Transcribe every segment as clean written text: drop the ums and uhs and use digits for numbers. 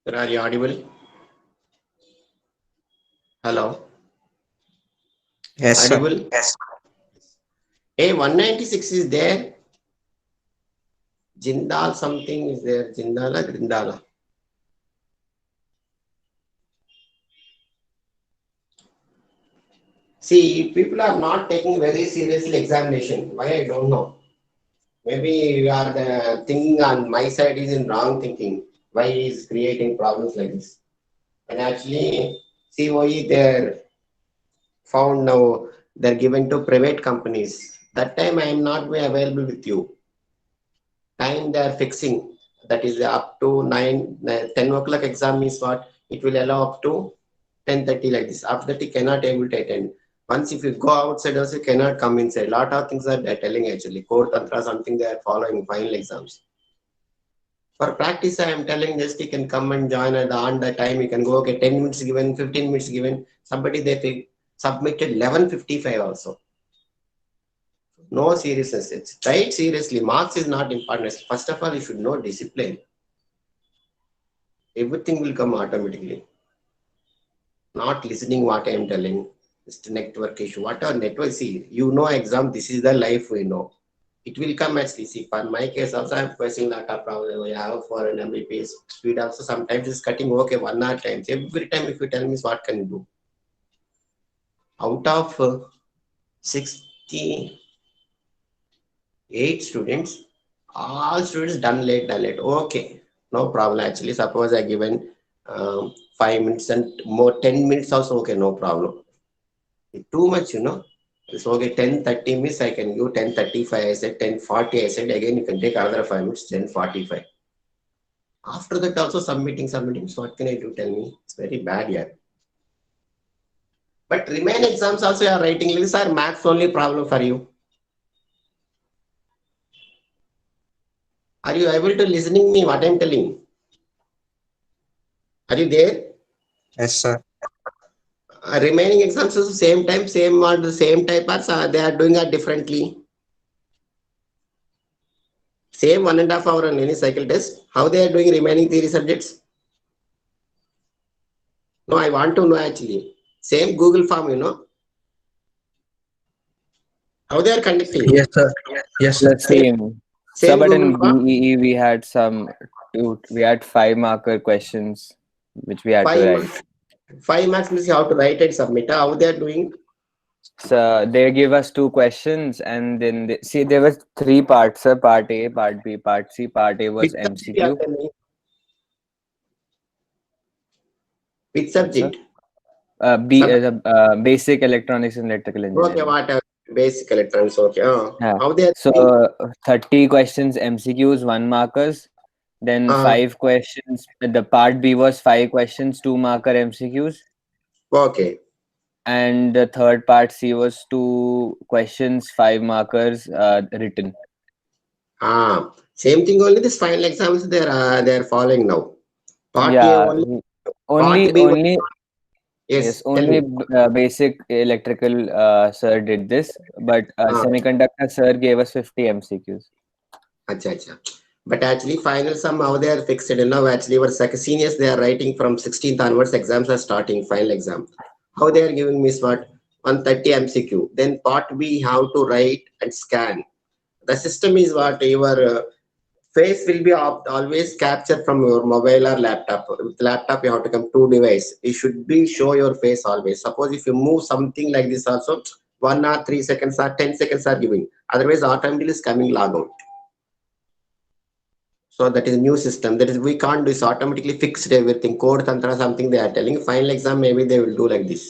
Sir, are you audible? Hello? Yes, sir. Audible? Yes. Hey, 196 is there. Jindal something is there. Jindala, Grindala. See, people are not taking very seriously examination. Why I don't know. Maybe you are the thinking on my side is in wrong thinking. Why is creating problems like this? And actually, COE they're found now they're given to private companies. That time I am not available with you. Time they are fixing. That is up to 10 o'clock exam is what it will allow up to 10:30 like this. After that, you cannot able to attend. Once if you go outside, also you cannot come inside. Lot of things are they're telling actually. Core tantra something they are following final exams. For practice, I am telling just you can come and join at the on the time. You can go okay, 10 minutes given, 15 minutes given. Somebody submitted 11:55 also. No seriousness. It's right seriously. Marks is not important. First of all, you should know discipline. Everything will come automatically. Not listening what I am telling. Just network issue. What are network? See, you know exam. This is the life we know. It will come as easy. For my case, also I'm facing lot of problem. I have for an Mbps speed also sometimes it's cutting okay 1 hour times. Every time if you tell me what can you do? Out of 68 students, all students done late. Okay, no problem actually. Suppose I given 5 minutes and more 10 minutes also okay, no problem. Too much, It's okay, 10:30 means I can give 10:35. I said 10:40. I said again you can take another 5 minutes, 10:45. After that also submitting. So what can I do? Tell me. It's very bad here. But remain exams also you are writing. These are maths only problem for you. Are you able to listening me what I'm telling? Are you there? Yes, sir. Remaining exams also same time, same or the same type or they are doing it differently. Same 1.5 hour on any cycle test. How they are doing remaining theory subjects? No, I want to know actually. Same Google form. How they are conducting? Yes, sir. Yes, sir. The Same, same. So, same but Google in form. BEE we had we had 5 marker questions which we had to Five write. marks. 5 marks means you have to write and submit. How they are doing? So they give us 2 questions and then see there were 3 parts, sir. Part A, part B, part C. Part A Which was subject you are MCQ. telling? Which What, sir? subject? B Sub basic electronics and electrical okay, engineering. whatever. Basic electrons. Okay. Yeah. How they are So doing? 30 questions MCQs, 1 markers. Then Uh, 5 questions. The part B was 5 questions, 2 marker MCQs. okay. And the third part C was 2 questions, 5 markers written. Same thing. Only this final exams they are following now. Part A Yeah, only. Part only B. only yes, Yes. Tell only me. basic electrical sir did this, but Ah, semiconductor sir gave us 50 MCQs. acha, acha. But actually, final sum how they are fixed. Now, actually, our seniors they are writing from 16th onwards. Exams are starting. Final exam. How they are giving me is what 130 MCQ. Then part B how to write and scan. The system is what your face will be always captured from your mobile or laptop. With laptop, you have to come two device. It should be show your face always. Suppose if you move something like this also, 1 or 3 seconds or 10 seconds are giving. Otherwise, automatically is coming log out. So that is a new system. That is we can't do this automatically fixed everything. Code tantra something they are telling. Final exam maybe they will do like this.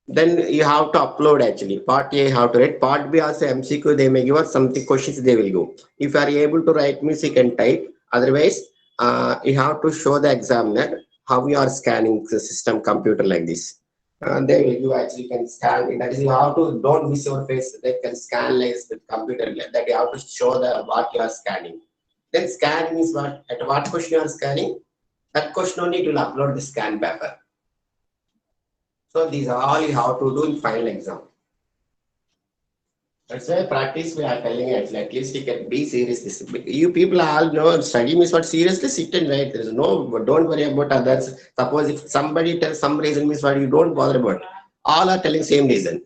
Then you have to upload actually. Part A have to write. Part B also MCQ they may give us something questions they will go. If you are able to write means you can type. Otherwise, you have to show the examiner how you are scanning the system computer like this. And they will you actually can scan it. That is you have to don't miss your face. They can scan like the computer like that you have to show the what you are scanning. Then scan means what at what question you are scanning. That question only it will upload the scan paper. So these are all you have to do in final exam. That's why practice we are telling actually. At least you can be serious. You people all know study means what, seriously sit and write. There is no, don't worry about others. Suppose if somebody tells some reason means what, you don't bother about. All are telling same reason.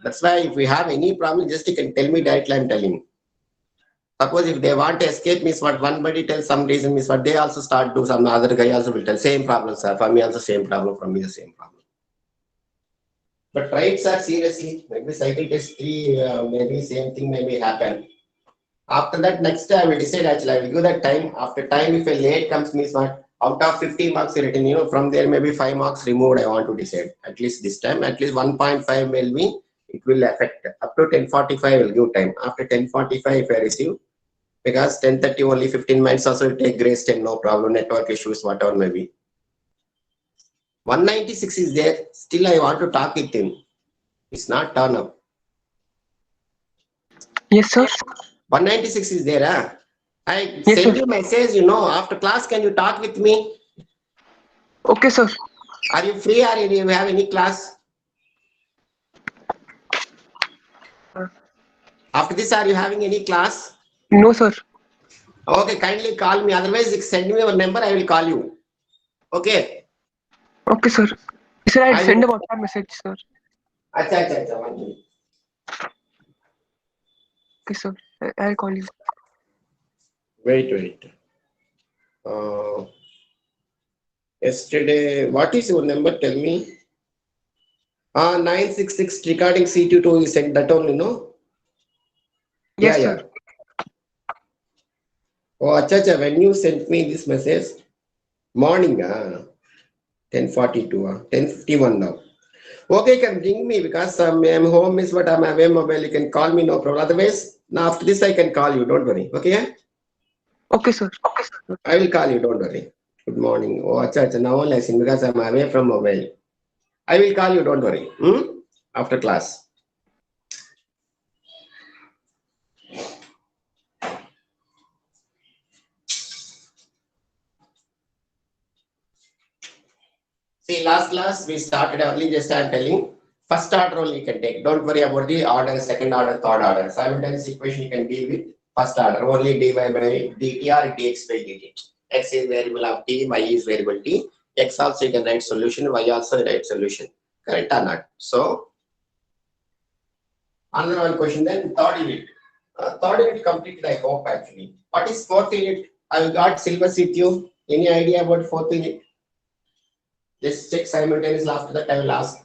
That's why if we have any problem, just you can tell me directly. I'm telling. Suppose if they want to escape means what, one body tells some reason means what, they also start do, some other guy also will tell same problem, sir. For me also same problem. For me the same problem. But right, sir, seriously, maybe cycle test 3, maybe same thing maybe happen. After that, next I will decide actually. I will give that time. After time, if a late comes means what, out of 50 marks written, from there maybe 5 marks removed. I want to decide. At least this time, at least 1.5 will be, it will affect. Up to 10:45 I will give time. After 10:45 if I receive, because 10:30 only 15 minutes also will take grace 10, no problem. Network issues, whatever maybe. 196 is there. Still I want to talk with him. It's not turn up. Yes, sir. 196 is there, huh? I Yes, send sir. you message, after class, can you talk with me? Okay, sir. Are you free or you have any class? After this, are you having any class? No, sir. Okay, kindly call me. Otherwise, send me your number, I will call you. Okay. Okay, sir. Sir, I'll I send a will. WhatsApp message, sir. Acha, acha, acha, 1 minute. Okay, sir. I'll call you. Wait. Yesterday, what is your number? Tell me. 966 regarding C22, you sent that only, no? Yes, Yeah. sir. Oh, acha, acha, when you sent me this message, morning, 10:42, 10:51 now. Okay, you can ring me because I'm home is what I'm away mobile. You can call me, no problem. Otherwise, now after this I can call you. Don't worry. Okay, Okay, sir. I will call you. Don't worry. Good morning. Oh, acha, now only I seen because I'm away from mobile. I will call you. Don't worry. After class. See, last class we started early. Just I'm telling. First order only you can take. Don't worry about the order, second order, third order. Simultaneous equation you can deal with first order. Only dy by dt or dx by dt. X is variable of t, y is variable t. X also you can write solution, y also write solution. Correct or not? So, another one question then, third unit. Third unit completed, I hope actually. What is fourth unit? I got syllabus with you. Any idea about fourth unit? Just check simultaneously, after that I will ask.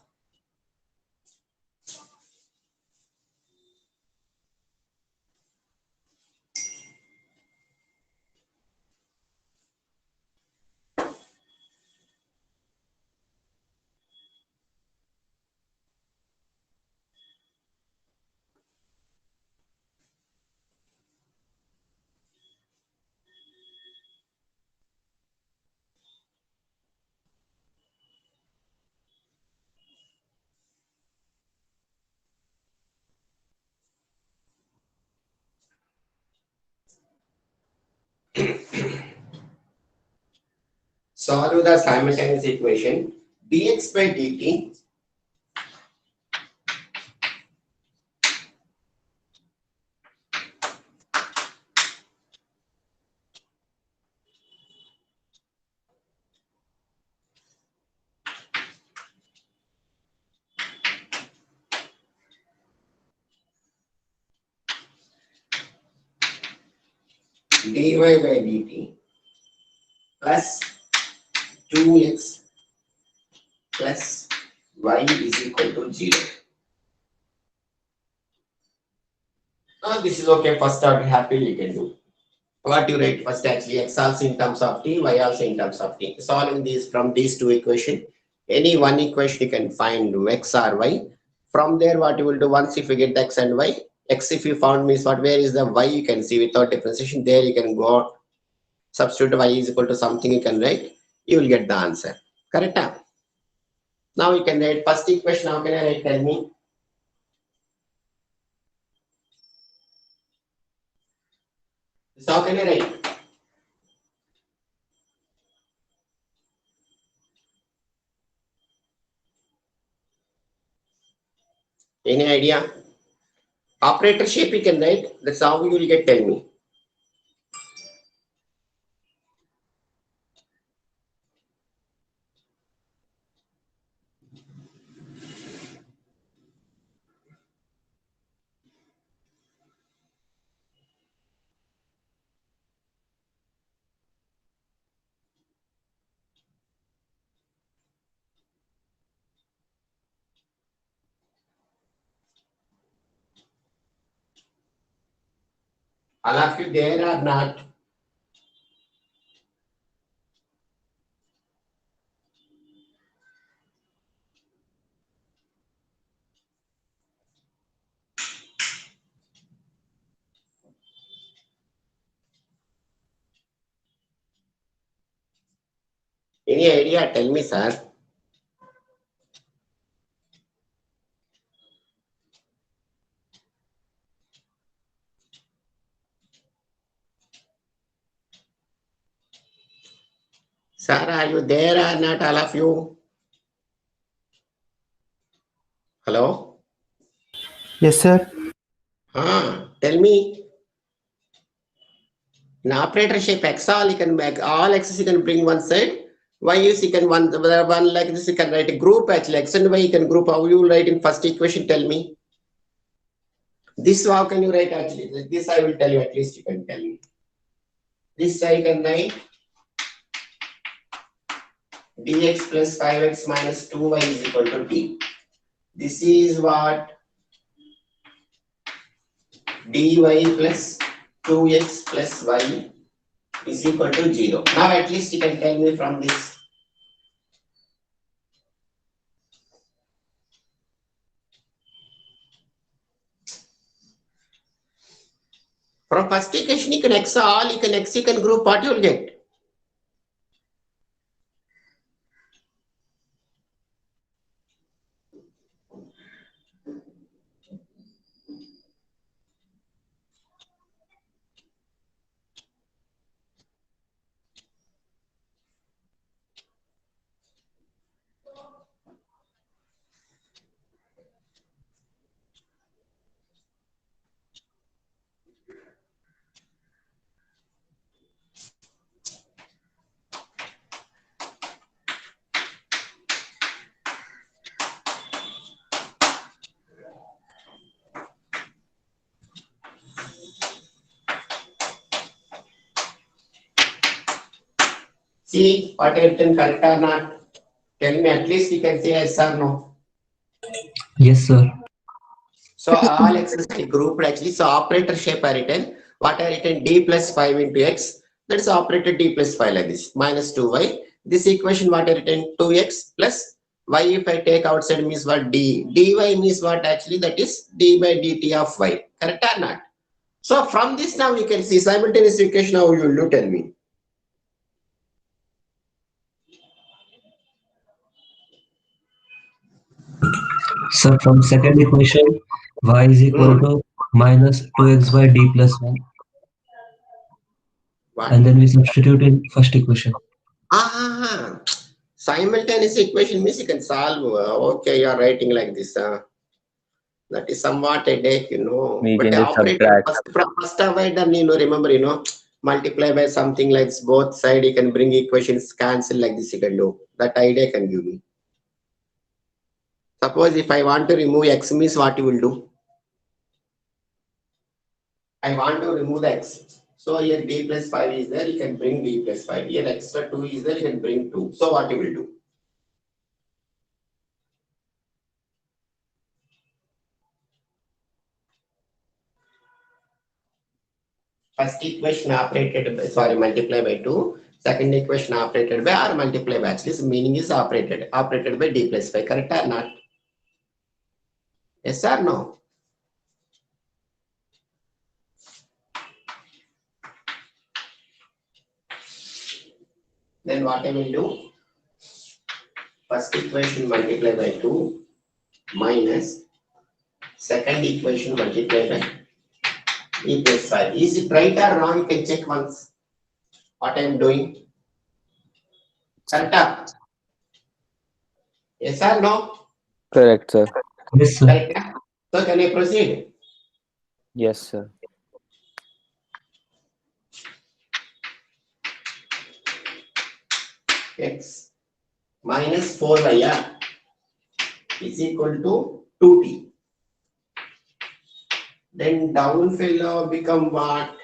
Solve the simultaneous equation. Dx by dt dy by dt plus 2x plus y is equal to 0. Now this is okay. First order happily you can do. What you write first actually, x also in terms of t, y also in terms of t. Solving these from these two equations. Any one equation you can find x or y. From there what you will do, once if you get x and y, x if you found means what, where is the y you can see without differentiation. There you can go substitute y is equal to something you can write. You will get the answer. Correct? Now you can write first equation. How can I write? Tell me. So how can I write? Any idea? Operator shape you can write. That's how you will get. Tell me. All of you there or not? Any idea? Tell me, sir. Sir, are you there or not? All of you? Hello? Yes, sir. Tell me. In operator shape x all you can make all x's you can bring one side. Y is you can one like this you can write a group actually x and y you can group. How you will write in first equation? Tell me. This how can you write actually? This I will tell you at least you can tell me. This I can write dx plus 5x minus 2y is equal to d. This is what dy plus 2x plus y is equal to 0. Now at least you can tell me from this. From first equation you can x all, you can x you can group, what you will get? See what I written correct or not? Tell me at least you can say yes or no. Yes, sir. So all x's are grouped actually. So operator shape I written. What I written d plus 5 into x. That is operator d plus 5 like this. Minus 2y. This equation what I written 2x plus y if I take outside means what d. dy means what actually that is d by dt of y. Correct or not? So from this now you can see simultaneous equation how you will do, tell me. So from second equation, y is equal to minus 2x by d plus 1. What? And then we substitute in first equation. Simultaneous equation means you can solve. Okay, you are writing like this. That is somewhat a headache, you know. We But can the just operator subtract. first avoid them, you know, remember, you know, multiply by something like this, both side you can bring equations cancel like this you can do. That idea can give me. Suppose if I want to remove x means what you will do? I want to remove the x. So here d plus 5 is there, you can bring d plus 5. Here extra 2 is there, you can bring 2. So what you will do? First equation operated by, sorry, multiply by 2. Second equation operated by or multiply by, actually so meaning is operated by d plus 5. Correct or not? Yes or no? Then what I will do? First equation multiply by 2 minus second equation multiply by e plus 5. Is it right or wrong? You can check once what I am doing. Correct or? Yes or no? Correct, sir. Yes, sir. Correct. So can I proceed? Yes, sir. X minus 4y is equal to 2t. Then down fellow become what?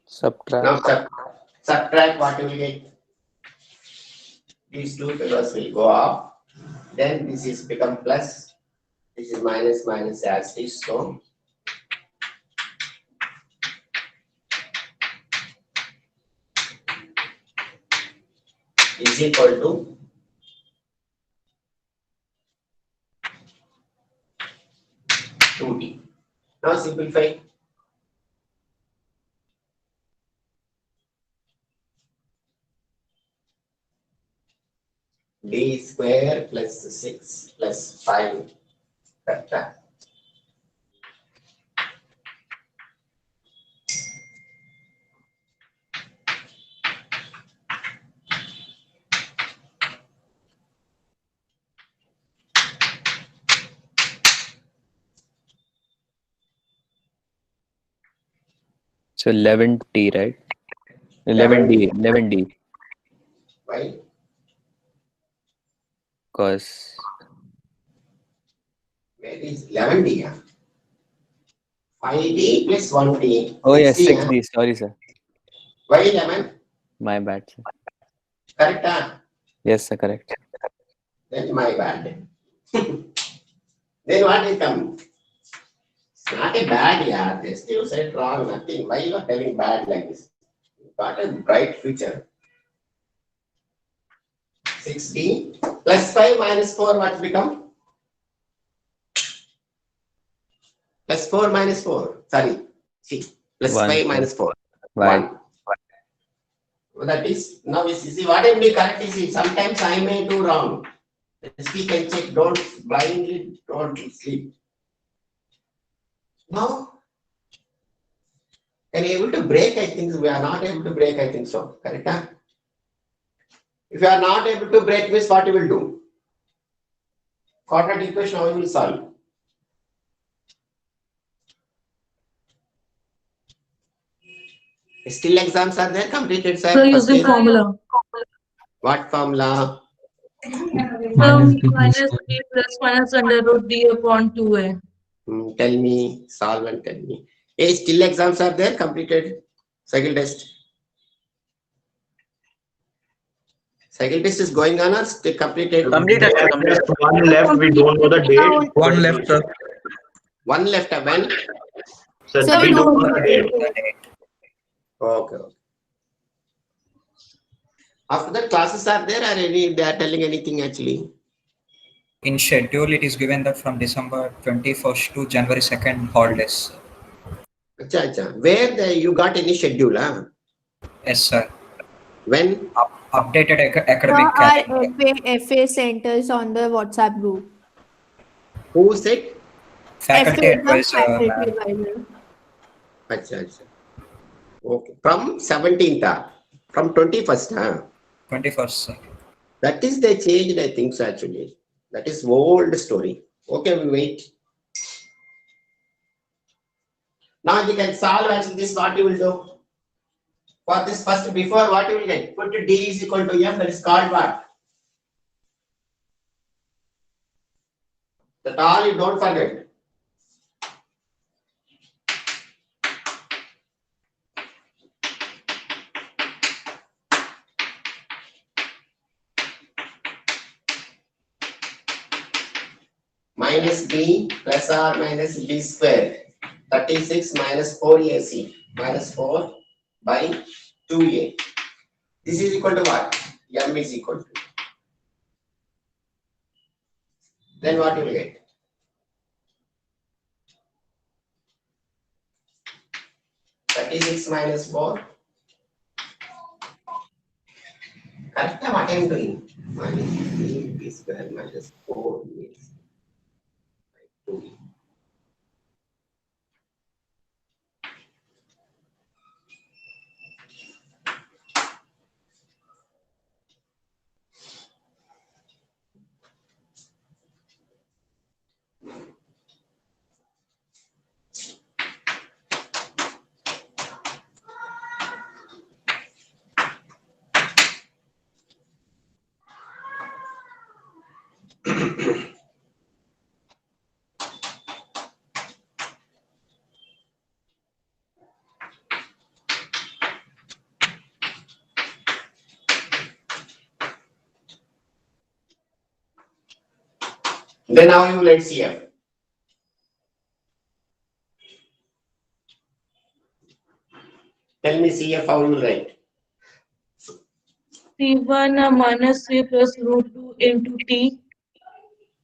Subtract. Now subtract what you will get. These two figures will go up. Then this is become plus. This is minus minus as is. So is equal to 2t. Now simplify. D square plus 6 plus 5. Correct. So 11t, right? 11d. 11d. Why? Because Where is 11d? 5d plus 1d. oh yes, 6d. 6d. Sorry, sir. Why 11? My bad, sir. Correct. Yes, sir. Correct. Then my bad. Then what will come? It's not a bad, yeah. They still said wrong, nothing. Why you are telling bad like this? You got a bright future. 6d plus 5 minus 4, what become? Plus 4 minus 4. Sorry. See. Plus 1, 5 sir. minus 4. Why? 1. That is, now you see what I may correct is sometimes I may do wrong. Speak and check, don't blindly, don't sleep. Now, can you able to break? I think we are not able to break, I think so. Correct? Huh? If you are not able to break, means what you will do? Quadratic equation, how you will solve? Still exams are there, completed, sir? So using formula. What formula? Minus b plus Minus 2. b plus minus under root d upon 2a. Tell me, solve and tell me. Hey, still exams are there, completed. Cycle test. Cycle test is going on or still completed? Completed, sir. Completed. One left, we don't know the date. One left, sir. One left, when? Sir, Sir, we don't know the date. Okay. After that, classes are there or any? They are telling anything actually? In schedule, it is given that from December 21st to January 2nd, holidays. Acha. Where you got any schedule? Huh? Yes, sir. When? Updated academic Our calendar. FA centers on the WhatsApp group. Who said? Faculty FA advisor. faculty advisor. Acha. Okay. From 17th, from 21st. Huh? 21st, sir. That is they changed, I think so actually. That is old story. Okay, we wait. Now you can solve actually this, what you will do. For this first, before what you will get? Put D is equal to M, that is called what? That all you don't forget. Minus B plus or minus B square. 36 minus 4AC minus 4 by 2A. This is equal to what? M is equal to. Then what you will get? 36 minus 4 Correct, what I am doing? Minus 3b square minus 4b. 2b. Then now you let CF. Tell me CF how you write. C1 minus C plus root 2 into T.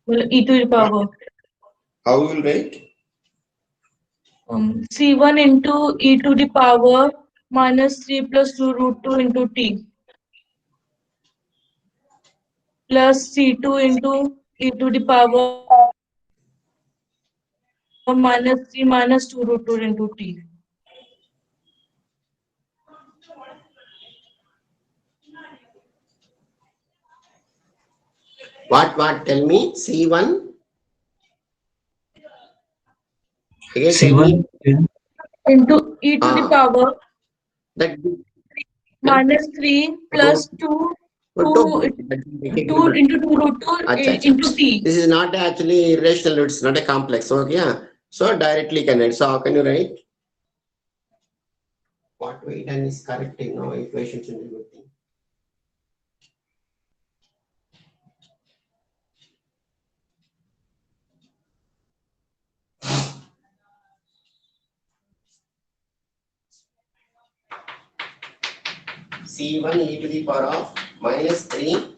Well, e to the power. How you will write? C1 into e to the power minus 3 plus 2 root 2 into T. Plus C2 into e to the power minus 3 minus 2 root 2 into T. What? Tell me. C1. Again, tell C1 me. Into e to the power That minus 3 plus 2 2 into 2 root 2 into T. This is not actually irrational, it's not a complex. So yeah. So directly can write. So how can you write? What we done is correcting now equations in everything. C1 e to the power of minus 3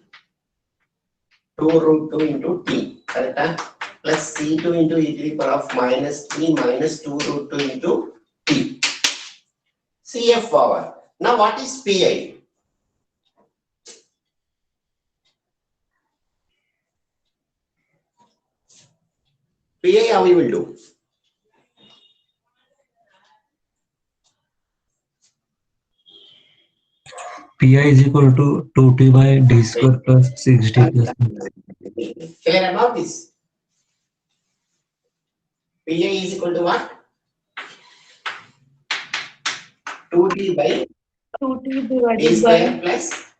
2 root 2 into T. Correct? Plus C2 into e to the power of minus 3 minus 2 root 2 into T. CF power. Now what is PI? PI how you will do? Pi is equal to 2t by d square plus 6d plus 1. Clear about this? PI is equal to what? 2t by 2T d divided square by plus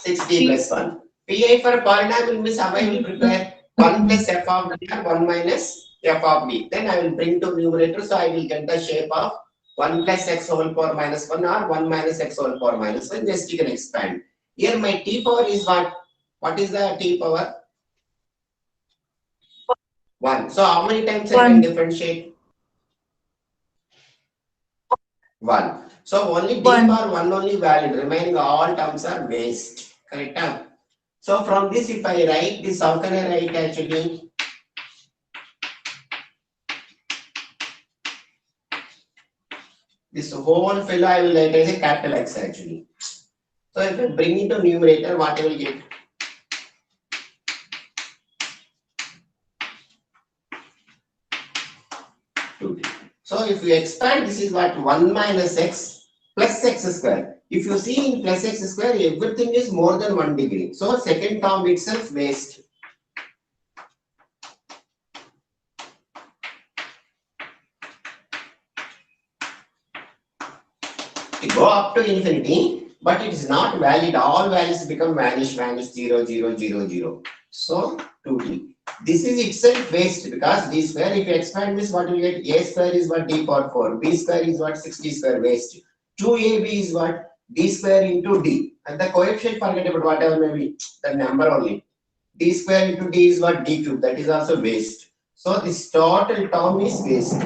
6d plus 1. PI for a polynomial means how I will prepare 1 plus f of d or 1 minus f of d. Then I will bring to numerator, so I will get the shape of 1 plus x whole power minus 1 or 1 minus x whole power minus 1. Just you can expand. Here my t power is what? What is the t power? 1. So how many times I can differentiate? 1. So only d power 1 only valid. Remaining all terms are waste. Correct? So from this, if I write this, how can I write actually? This whole fellow I will write as a capital X actually. So if I bring it to numerator, what I will get? So if you expand, this is what 1 minus x plus x square. If you see in plus x square, everything is more than 1 degree. So second term itself waste. It go up to infinity, but it is not valid. All values become vanish, 0, 0, 0, 0. So 2d. This is itself waste because d square, if you expand this, what you get? A square is what? D power 4. B square is what? 6d square waste. 2ab is what? D square into d. And the coefficient, forget about whatever may be, the number only. D square into d is what? D cube. That is also waste. So this total term is waste.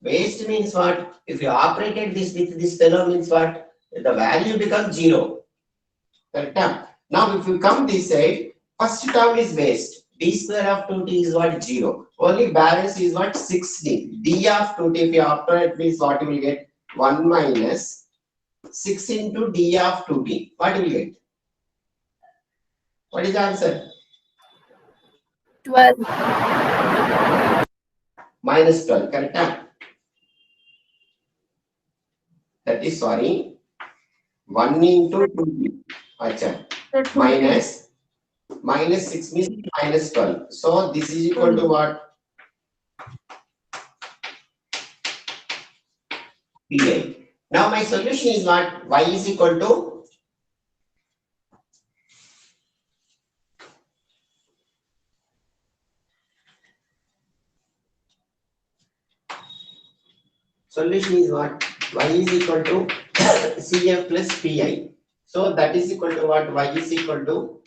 Waste means what? If you operated this with this fellow means what? The value becomes 0. Correct? Now if you come this side, first term is waste. D square of 2t is what? 0. Only balance is what? 6d. D of 2t, if you operate this, what you will get? 1 minus 6 into d of 2t. What will you get? What is the answer? 12. Minus 12, correct? That is, sorry, 1 into 2t. Acha. Minus 6 means minus 12. So this is equal to what? Pi. Now my solution is what? Y is equal to solution is what? Y is equal to Cf plus Pi. So that is equal to what? Y is equal to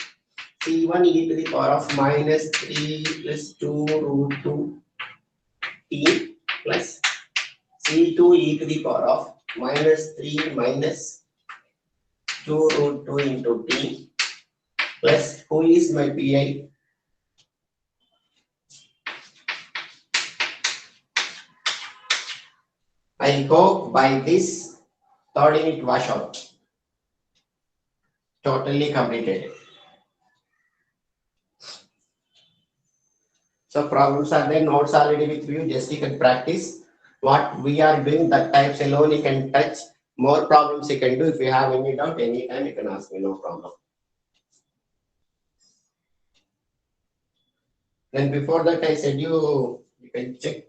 C1 e to the power of minus 3 plus 2 root 2 t plus C2 e to the power of minus 3 minus 2 root 2 into t plus who is my Pi? I hope by this third unit wash out. Totally completed. So problems are there, notes already with you, just you can practice what we are doing, that types alone you can touch. More problems you can do. If you have any doubt, anytime you can ask me, no problem. Then before that I said you can check.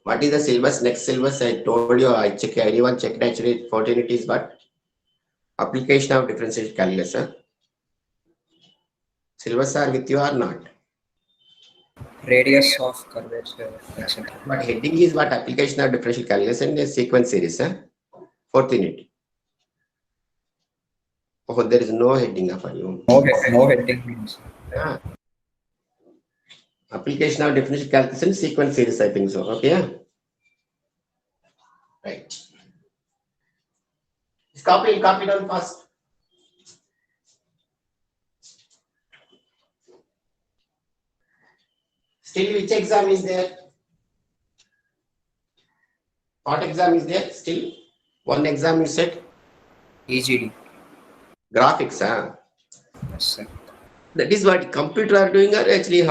What is the syllabus? Next syllabus I told you, I check, anyone checked actually 14 it is what? Application of differential calculus. Syllabus are with you or not? Radius of curvature, etc. But heading is what? Application of differential calculus and a sequence series. Fourth unit. Oh, there is no heading for you. No heading means. Yeah. Application of differential calculus and sequence series, I think so. Okay. Yeah? Right. Copy down fast. Still, which exam is there? What exam is there? Still, one exam you said? EGD. Graphics, huh? Yes, sir. That is what computer are doing, or actually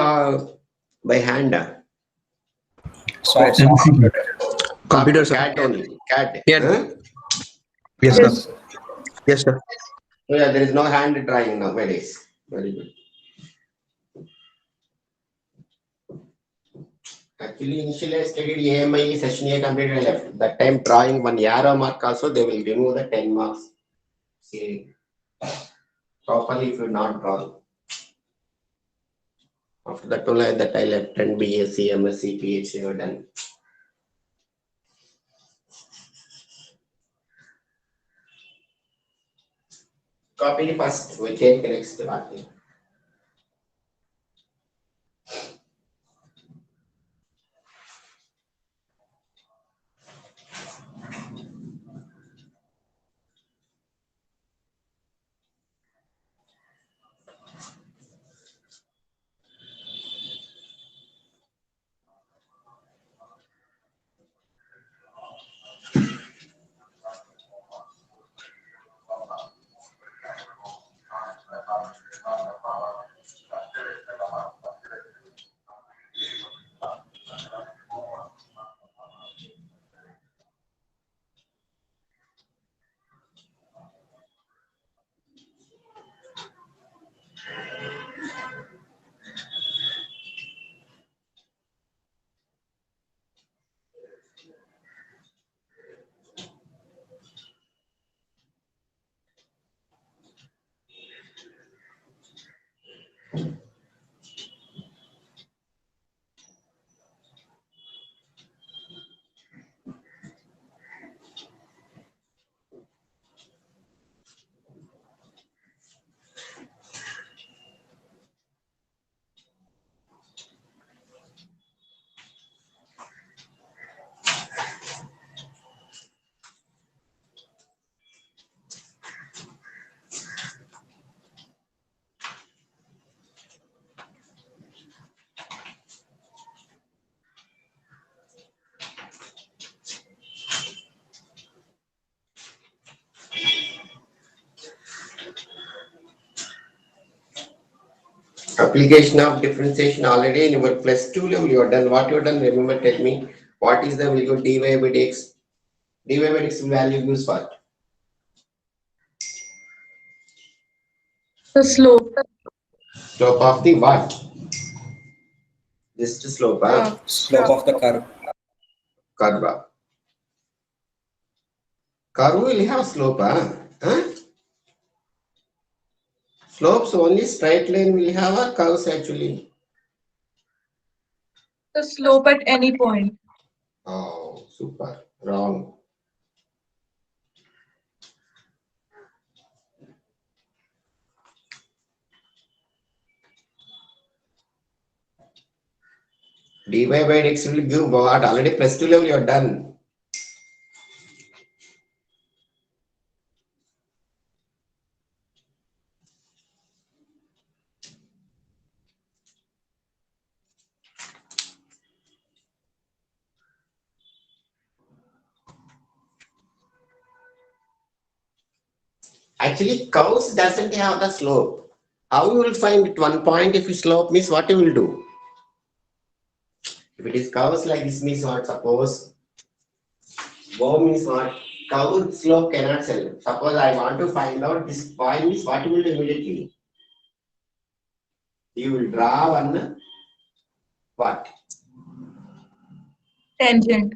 by hand? So it's Computer, sir. CAD only. CAD. Yeah. Huh? Yes, sir. Yes, sir. So yeah, there is no hand drawing nowadays. Very good. Actually, initially I studied AMI session A completed left. That time drawing one arrow mark also, they will remove the 10 marks. See, properly if you not drawn. After that only that I left and BSc, MSc, PhD were done. Copy first, we take the next one. Application of differentiation already in your +2 level you have done. What you have done? Remember, tell me what is the value of dy by dx? Dy by dx value gives what? The slope. Slope of the what? Just slope, Slope of the curve. Curve. Curve will have slope, huh? Slopes only straight line will have a curves actually. The slope at any point. Oh, super. Wrong. Dy by dx will give what? Already +2 level you are done. Actually, curves doesn't have the slope. How you will find at one point if you slope means what you will do? If it is curves like this means what? Suppose bow means what? Curve slope cannot tell. Suppose I want to find out this point means what you will do immediately? You will draw one what? Tangent.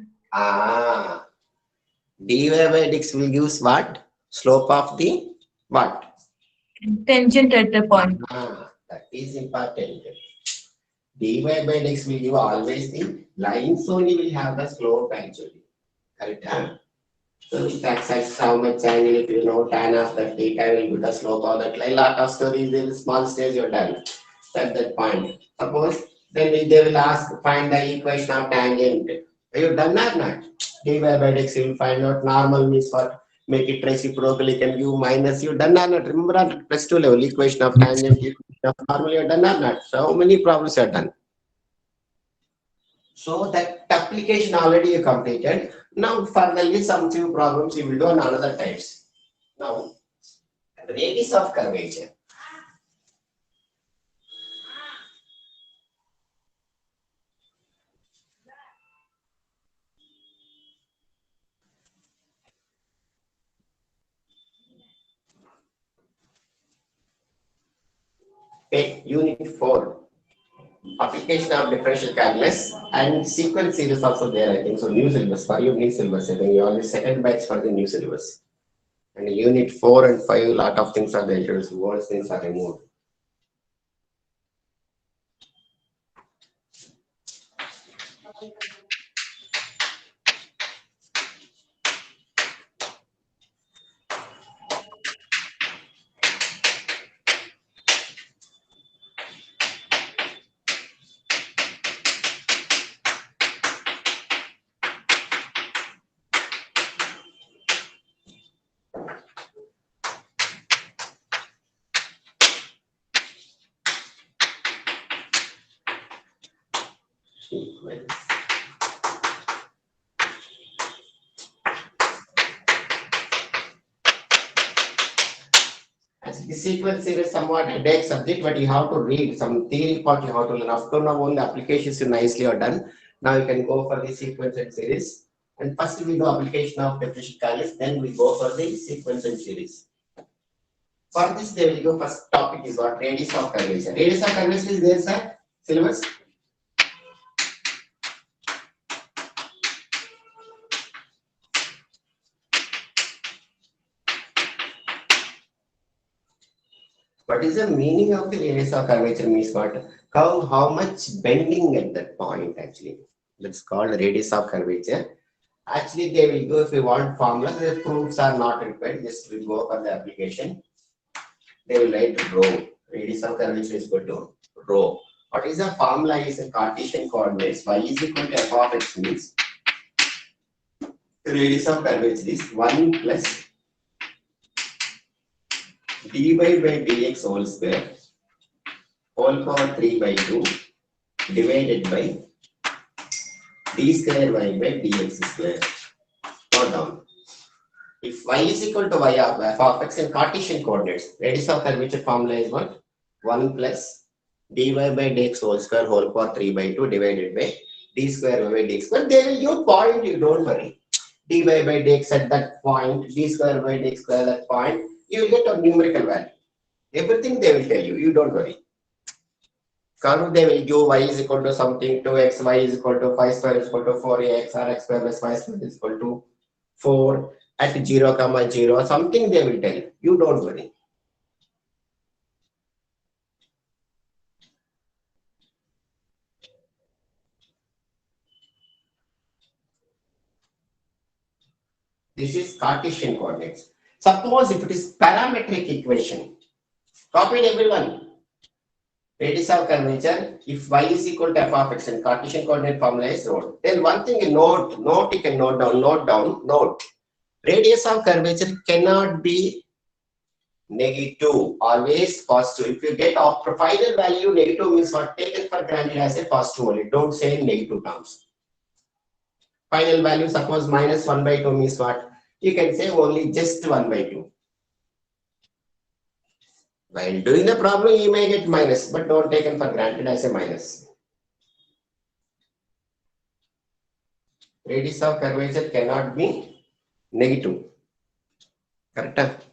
Dy by dx will give what? Slope of the what? Tangent at the point. That is important. Dy by dx will give always the lines only will have the slope actually. Correct? So if x how much angle, if you know tan of that theta will give the slope of that line. Lot of stories in small stage you're done at that point. Suppose then they will ask find the equation of tangent. You've done or not? Dy by dx you will find out normal means what? Make it reciprocal, you can give minus. You done or not? Remember on +2 level equation of tangent, equation of normal you done or not? So how many problems you are done? So that application already you completed. Now furtherly some few problems you will do on another types. Now radius of curvature. Unit 4. Application of differential calculus and sequence series also there, I think. So new syllabus for you, new syllabus. I think you are the second batch for the new syllabus. And unit 4 and 5, lot of things are there. So words things are removed. Sequence. As the sequence series somewhat headache subject, but you have to read some theory part you have to learn. After now all the applications you nicely are done. Now you can go for the sequence and series. And first we do application of differential calculus, then we go for the sequence and series. For this, they will go first topic is what? Radius of curvature. Radius of curvature is there, sir? Syllabus? What is the meaning of the radius of curvature means what? How much bending at that point actually. That's called radius of curvature. Actually, they will go if you want formula, the proofs are not required. Just will go for the application. They will write rho. Radius of curvature is equal to rho. What is the formula? Is a Cartesian coordinates. Y is equal to f of x means radius of curvature is 1 plus dy by dx whole square whole power 3 by 2 divided by d square y by dx square. Note down. If y is equal to y of f of x in Cartesian coordinates, radius of curvature formula is what? 1 plus dy by dx whole square whole power 3 by 2 divided by d square by d square. They will give point, you don't worry. Dy by dx at that point, d square by d square at that point, you will get a numerical value. Everything they will tell you, you don't worry. Curve they will give y is equal to something 2x, y is equal to 5 square is equal to 4x, or x square plus y square is equal to 4 at 0, 0, something they will tell you. You don't worry. This is Cartesian coordinates. Suppose if it is parametric equation, copy it everyone. Radius of curvature, if y is equal to f of x and Cartesian coordinate formula is known, then one thing you note you can note down. Radius of curvature cannot be negative, always positive. If you get off final value negative means what, taken for granted as a positive only. Don't say in negative terms. Final value suppose minus 1 by 2 means what? You can say only just 1 by 2. While doing the problem, you may get minus, but don't take it for granted as a minus. Radius of curvature cannot be negative. Correct?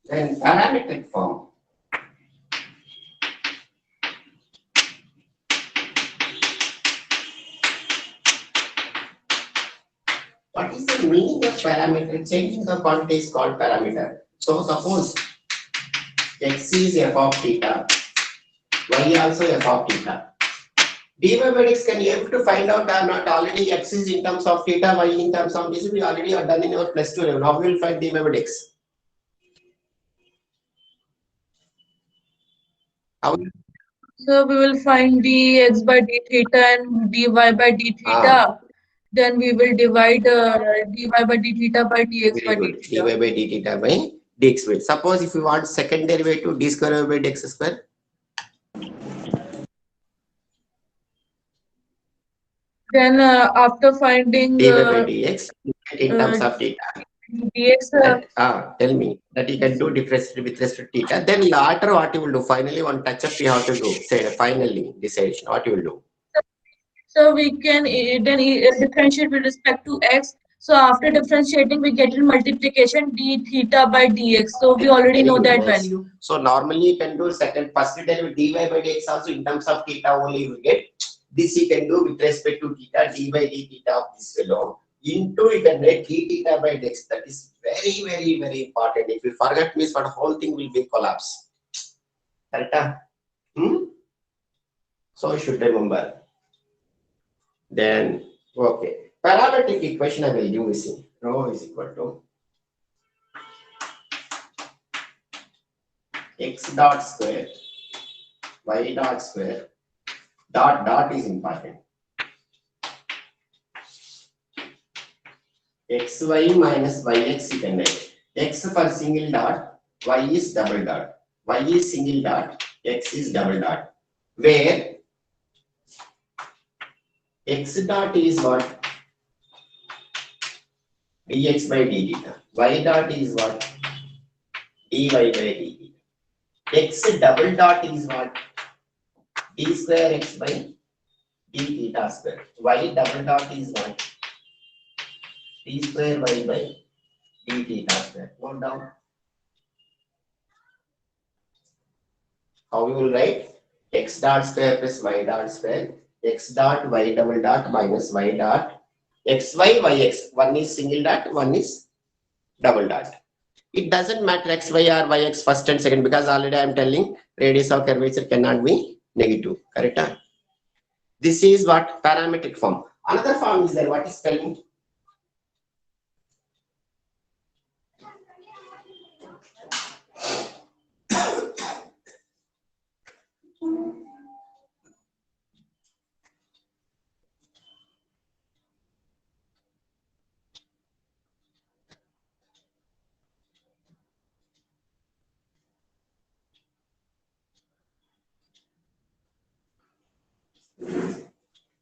Then parametric form. What is the meaning of parameter? Changing the quantity is called parameter. So suppose x is f of theta, y also f of theta. dy by dx, can you able to find out or not? Already x is in terms of theta, y in terms of this. We already have done in our plus 2 level. How we will find dy by dx? How? So we will find dx by d theta and dy by d theta. Then we will divide dy by d theta by dx by Very d good. dy theta. by d theta by dx square. Suppose if you want second derivative, d square by dx square. Then after finding dy by dx in terms uh, of theta. dx, Tell me that you can do difference with respect to theta. Then later what you will do? Finally, one touch up you have to do. Say finally decision. What you will do? so we can then differentiate with respect to x. So after differentiating, we get in multiplication d theta by dx. So we already Very know good, that nice. value. So normally you can do second first derivative dy by dx also in terms of theta only you will get. This you can do with respect to theta, d by d theta of this fellow. Into you can write d theta by dx. That is very, very, very important. If you forget means what whole thing will be collapse. Correct? So you should remember. Then okay. Parametric equation I will use in rho is equal to x dot square y dot square dot is important. Xy minus yx you can write. X for single dot, y is double dot. Y is single dot, x is double dot. Where x dot is what? Dx by d theta. Y dot is what? Dy by d theta. X double dot is what? D square x by d theta square. Y double dot is what? D square y by d theta square. Note down. How we will write? X dot square plus y dot square. X dot y double dot minus y dot xy yx. One is single dot, one is double dot. It doesn't matter xy or yx first and second because already I am telling radius of curvature cannot be negative. Correct? This is what parametric form. Another form is there. What is spelling?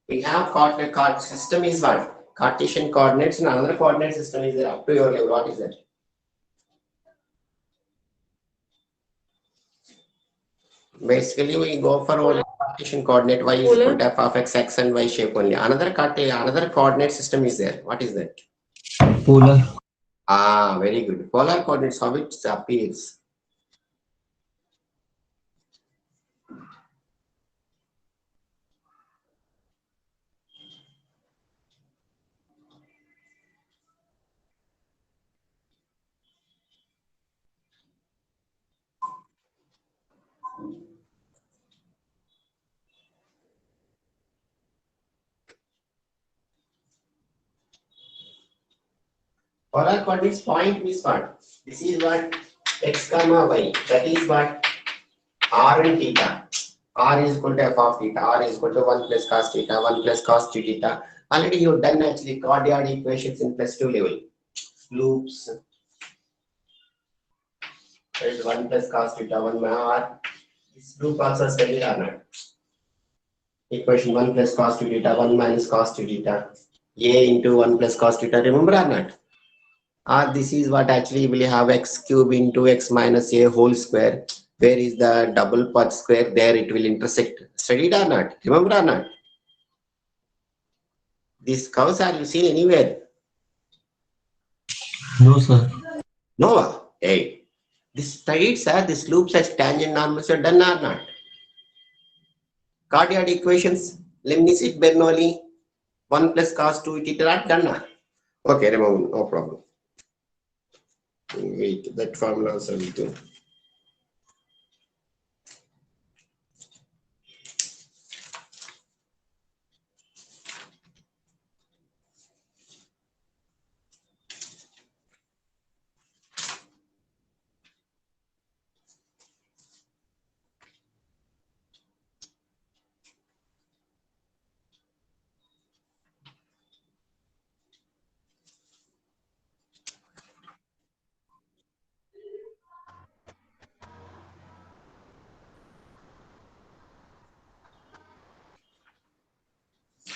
We have coordinate system is what? Cartesian coordinates and another coordinate system is there up to your level. What is that? Basically, we go for only Cartesian coordinate y is equal to f of x and y shape only. Another coordinate system is there. What is that? Polar. Ah, very good. Polar coordinates, how it appears. Polar coordinates point means what? This is what x comma y. That is what r and theta. R is equal to f of theta. R is equal to 1 plus cos theta, 1 plus cos 2 theta. Already you've done actually quadratic equations in +2 level. Loops. There is 1 plus cos theta, 1 r. This loop also studied or not? Equation 1 plus cos 2 theta, 1 minus cos 2 theta. A into 1 plus cos theta. Remember or not? This is what actually will have x cube into x minus a whole square. Where is the double part square? There it will intersect. Studied or not? Remember or not? These curves are you seen anywhere? No, sir. No. Hey, this studied sir. This loops as tangent normals are done or not? Quadratic equations. Leibniz Bernoulli. 1 plus cos 2 theta are done. Or? Okay, remember, no problem. Wait, that formula also will do.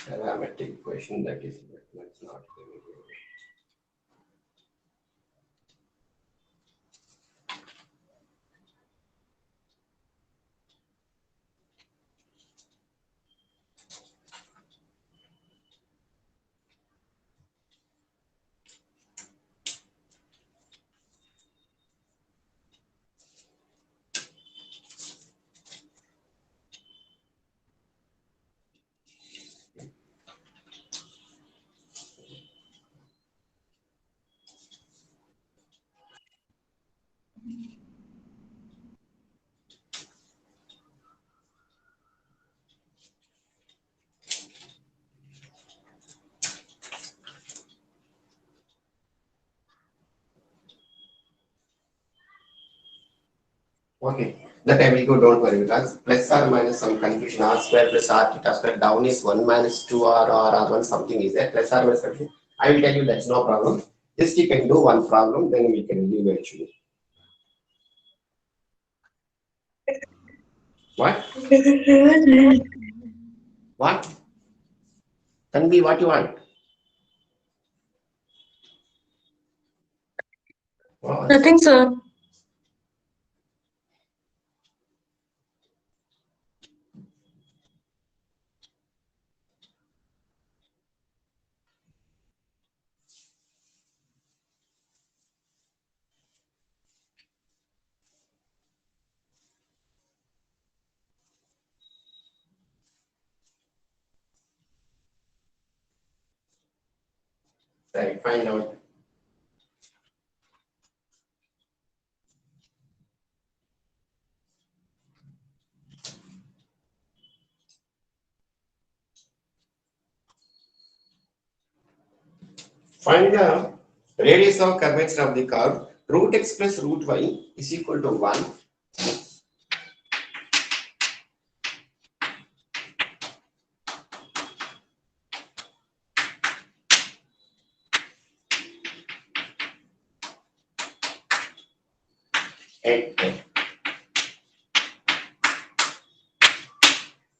Parametric equation that is that's not given here. Okay, that I will go, don't worry, because plus or minus some confusion, r square plus r theta square down is 1 minus 2r or r1 something is there, plus or minus something. I will tell you that's no problem. Just you can do one problem, then we can leave actually. What? What? Can be what you want. Oh, Nothing, sir. right, find out. Find the radius of curvature of the curve. Root x plus root y is equal to 1.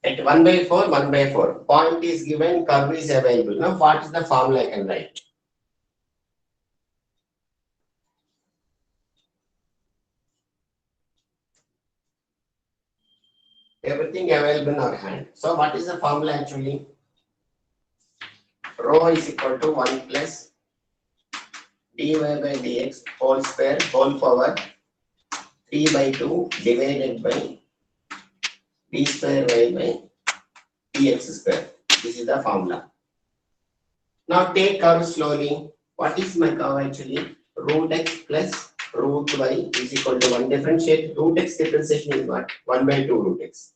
At At 1 by 4, 1 by 4. Point is given, curve is available. Now, what is the formula I can write? Everything available in our hand. So, what is the formula actually? Rho is equal to 1 plus dy by dx whole square whole power 3 by 2 divided by d square y by dx square. This is the formula. Now take curve slowly. What is my curve actually? Root x plus root y is equal to 1. Differentiate. Root x differentiation is what? 1 by 2 root x.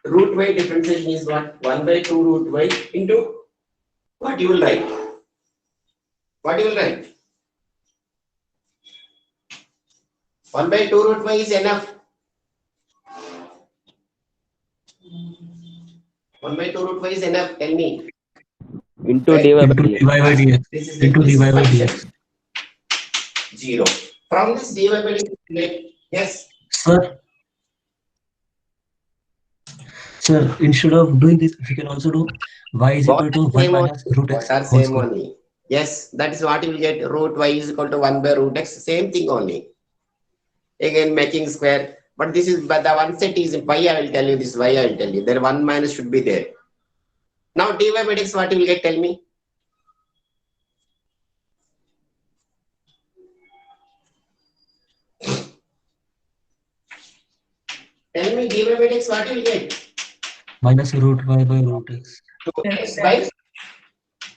Root y differentiation is what? 1 by 2 root y into what you will write? What you will write? 1 by 2 root y is enough. 1 by 2 root y is enough. Tell me. Into Right. dy by Into dx. dy by dx. This is Into this dy by function. dx. 0. From this dy by dx, yes. Sir, instead of doing this, we can also do y is equal to 1 minus root x What are whole same square. only? Yes, that is what you will get. Root y is equal to 1 by root x. Same thing only. Again, making square. But this is, but the one set is y. I will tell you this. Y I will tell you. There 1 minus should be there. Now dy by dx, what you will get? Tell me. Tell me dy by dx, what you will get? Minus root y by root x. 2x by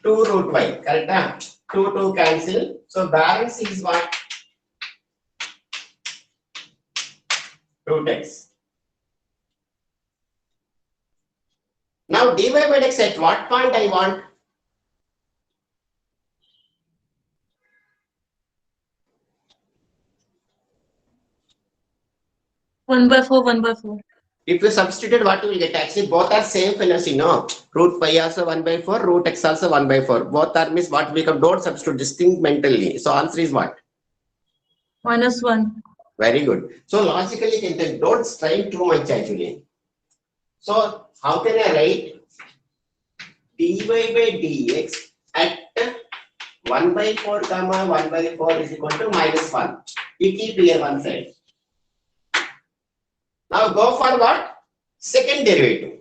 2 root y. Correct? 2 cancel. So balance is what? Root x. Now dy by dx at what point I want? One by four, 1 by 4. If you substitute, what you will get? Actually, both are same fellows, you know. Root pi also 1 by 4, root x also 1 by 4. Both are means what we can don't substitute. Just think mentally. So answer is what? -1. Very good. So logically, you can tell, don't strain too much actually. So how can I write dy by dx at 1 by 4 comma 1 by 4 is equal to -1. You keep here one side. Now go for what? Second derivative.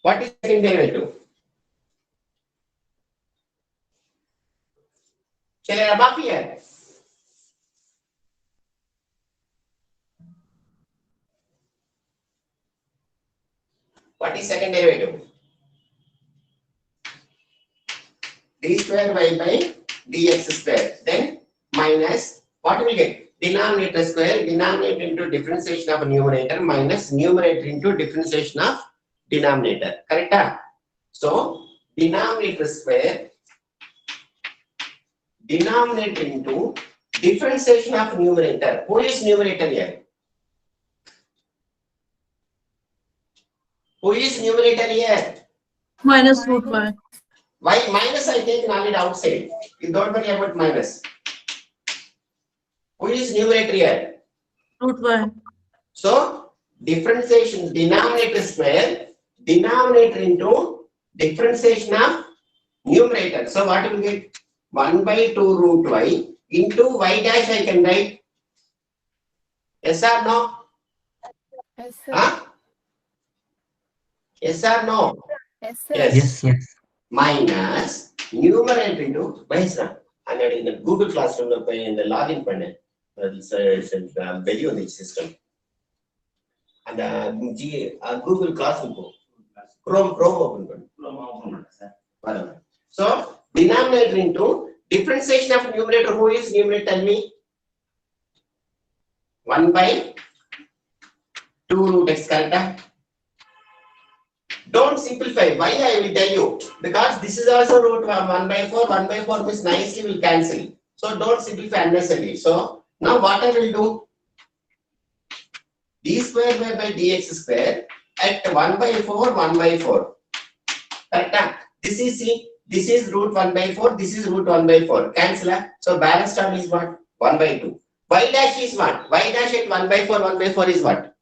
What is second derivative? Shall I rub up here? What is second derivative? D square y by dx square. Then minus what will get? Denominator square, denominator into differentiation of numerator minus numerator into differentiation of denominator. Correct? So denominator square, denominator into differentiation of numerator. Who is numerator here? Who is numerator here? Minus root y. Why minus I take knowledge outside? You don't worry about minus. Who is numerator here? Root y. So differentiation denominator square, denominator into differentiation of numerator. So what will get? 1 by 2 root y into y dash I can write. Yes or no? Yes, sir. Huh? Yes or no? Yes, sir. Yes. Yes, sir. Minus numerator into Vaisra. And in the Google Classroom in the login panel, it's a value on the system. And Google Classroom, Chrome open. Whatever. So denominator into differentiation of numerator. Who is numerator? Tell me. 1 by 2 root x. Correct? Don't simplify. Why I will tell you? Because this is also root 1 by 4. 1 by 4 means nicely will cancel. So don't simplify unnecessarily. So now what I will do? D square by dx square at 1 by 4, 1 by 4. Correct? This is see. This is root 1 by 4. This is root 1 by 4. Cancel. So balance term is what? 1 by 2. Y dash is what? Y dash at 1 by 4, 1 by 4 is what?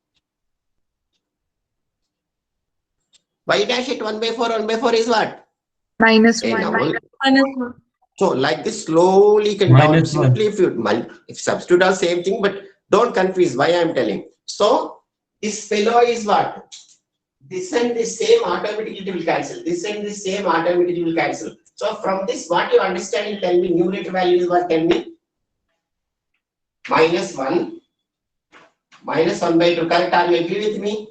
Y dash at 1 by 4, 1 by 4 is what? Minus Okay, 1. now -1. so like this slowly you can down Minus one. simply if substitute are same thing, but don't confuse why I am telling. So this fellow is what? This and this same automatically will cancel. This and this same automatically will cancel. So from this, what you understand? Tell me numerator value is what? Tell me. -1, -1 by 2. Correct? Are you agree with me?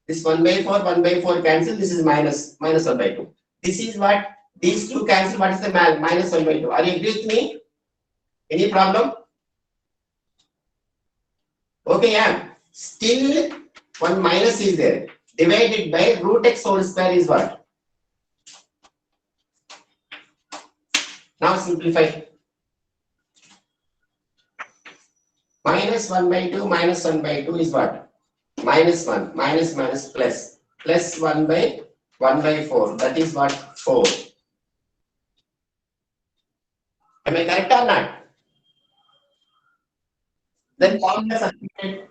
This 1 by 4, 1 by 4 cancel. This is minus 1 by 2. This is what? These two cancel. What is the minus 1 by 2? Are you agree with me? Any problem? Okay, yeah. Still one minus is there. Divided by root x whole square is what? Now simplify. -1 by 2 minus 1 by 2 is what? -1 minus plus 1 by 4. That is what? 4. Am I correct or not? Then formula substituted.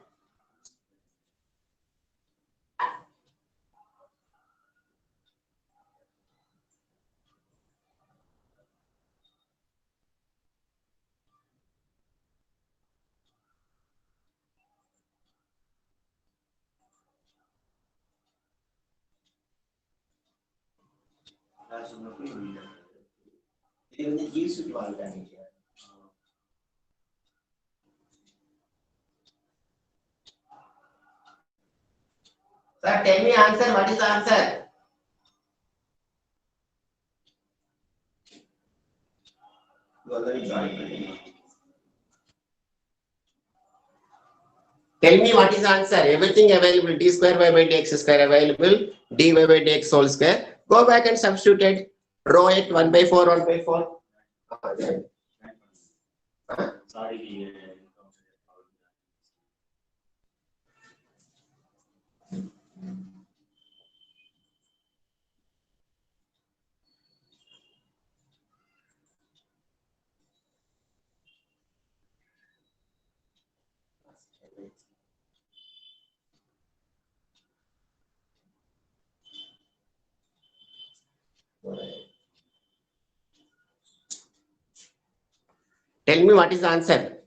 Sir, tell me answer. What is the answer? Tell me what is the answer. Everything available. D square y by dx square available. Dy by dx whole square. Go back and substitute it. Row it 1 by 4, 1 by 4. Tell me what is the answer.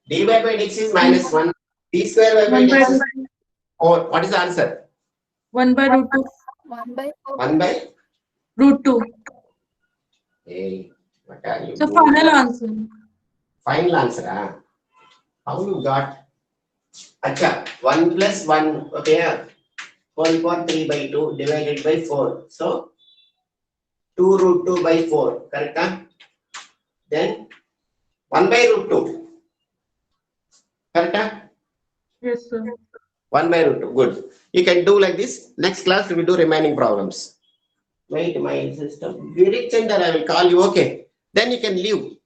Dy by dx is -1. D square y by 1 by dx is root 4. What is the answer? 1 by root 2. 1 by 4. 1 by? Root 2. Hey, what are you So doing? final answer. Final answer. Huh? How you got? Acha, 1 plus 1. Okay, yeah. Whole for 3 by 2 divided by 4. So 2 root 2 by 4. Correct? Huh? Then 1 by root 2. Correct? Huh? Yes, sir. 1 by root 2. Good. You can do like this. Next class we will do remaining problems. Wait, my system. Center, I will call you. Okay. Then you can leave.